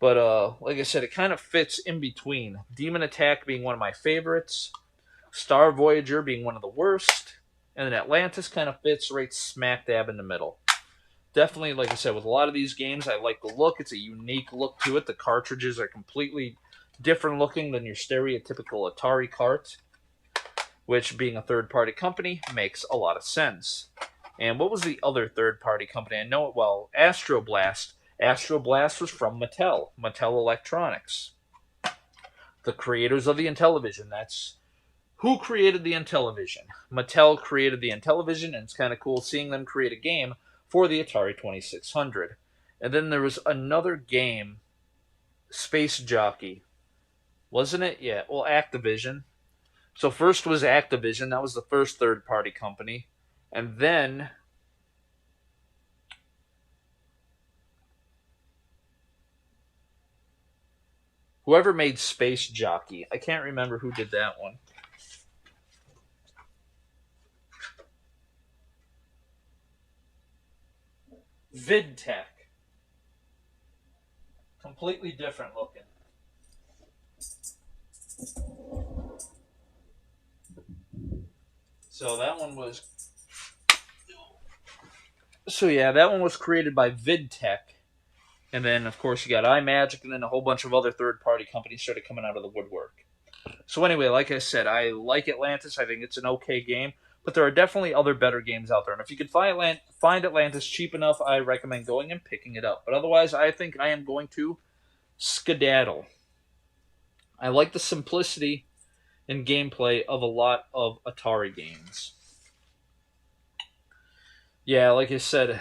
But like I said, it kind of fits in between. Demon Attack being one of my favorites. Star Voyager being one of the worst. And then Atlantis kind of fits right smack dab in the middle. Definitely, like I said, with a lot of these games, I like the look. It's a unique look to it. The cartridges are completely different looking than your stereotypical Atari cart. Which, being a third-party company, makes a lot of sense. And what was the other third-party company? I know it well. Astro Blast. Astro Blast was from Mattel. Mattel Electronics. The creators of the Intellivision. That's who created the Intellivision. Mattel created the Intellivision, and it's kind of cool seeing them create a game for the Atari 2600. And then there was another game, Space Jockey. Wasn't it? Yeah. Well, Activision. So first was Activision. That was the first third-party company. And then whoever made Space Jockey. I can't remember who did that one. VidTech. Completely different looking. So that one was... So yeah, that one was created by VidTech. And then, of course, you got Imagic, and then a whole bunch of other third-party companies started coming out of the woodwork. So anyway, like I said, I like Atlantis. I think it's an okay game. But there are definitely other better games out there. And if you can find Atlantis cheap enough, I recommend going and picking it up. But otherwise, I think I am going to skedaddle. I like the simplicity and gameplay of a lot of Atari games. Yeah, like I said,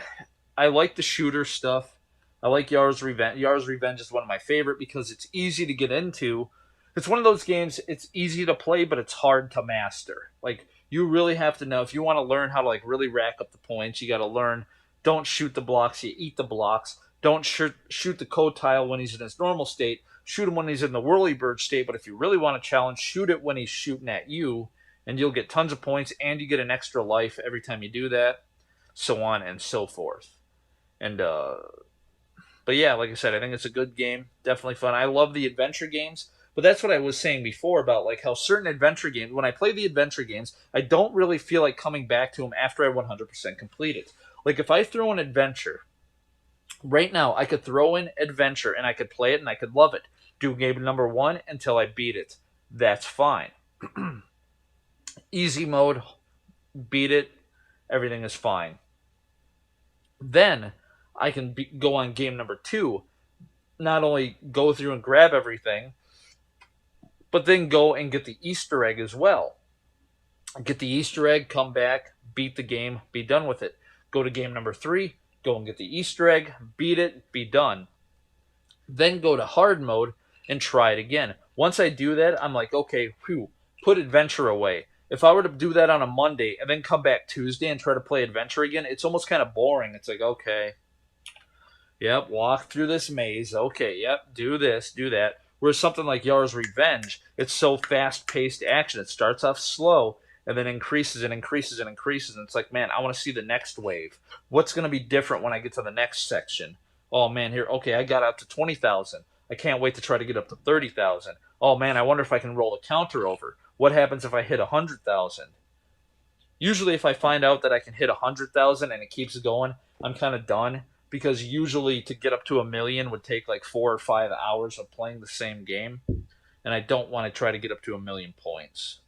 I like the shooter stuff. I like Yar's Revenge. Yar's Revenge is one of my favorite because it's easy to get into. It's one of those games, it's easy to play, but it's hard to master. Like, you really have to know, if you want to learn how to like really rack up the points, you got to learn, don't shoot the blocks, you eat the blocks. Don't shoot the code tile when he's in his normal state. Shoot him when he's in the whirlybird state, but if you really want to challenge, shoot it when he's shooting at you, and you'll get tons of points, and you get an extra life every time you do that, so on and so forth. And, but yeah, like I said, I think it's a good game, definitely fun. I love the adventure games, but that's what I was saying before about like how certain adventure games, when I play the adventure games, I don't really feel like coming back to them after I 100% complete it. Like if I throw an adventure Right now, I could throw in adventure and I could play it and I could love it. Do game number 1 until I beat it. That's fine. Easy mode, beat it, everything is fine. Then I can go on game number 2, not only go through and grab everything, but then go and get the Easter egg as well. Get the Easter egg, come back, beat the game, be done with it. Go to game number 3, go and get the Easter egg, beat it, be done. Then go to hard mode and try it again. Once I do that, I'm like, okay, whew, put adventure away. If I were to do that on a Monday and then come back Tuesday and try to play adventure again, it's almost kind of boring. It's like, okay, yep, walk through this maze. Okay, yep, do this, do that. Whereas something like Yar's Revenge, it's so fast paced action. It starts off slow and then increases and increases and increases. And it's like, man, I want to see the next wave. What's going to be different when I get to the next section? Oh, man, here, okay, I got up to 20,000. I can't wait to try to get up to 30,000. Oh, man, I wonder if I can roll a counter over. What happens if I hit 100,000? Usually, if I find out that I can hit 100,000 and it keeps going, I'm kind of done because usually to get up to 1,000,000 would take like 4 or 5 hours of playing the same game, and I don't want to try to get up to 1,000,000 points.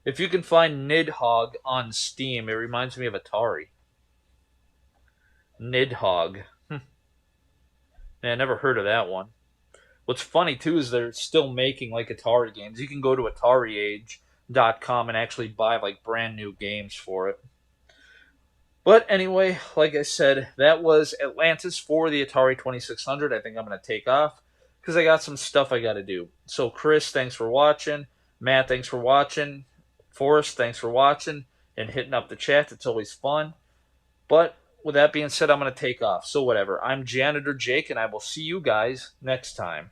If you can find Nidhogg on Steam, it reminds me of Atari. Nidhogg. Man, I never heard of that one. What's funny too is they're still making like Atari games. You can go to AtariAge.com and actually buy like brand new games for it. But anyway, like I said, that was Atlantis for the Atari 2600. I think I'm going to take off because I got some stuff I got to do. So, Chris, thanks for watching. Matt, thanks for watching. Forrest, thanks for watching and hitting up the chat. It's always fun. But with that being said, I'm going to take off. So, whatever. I'm Janitor Jake, and I will see you guys next time.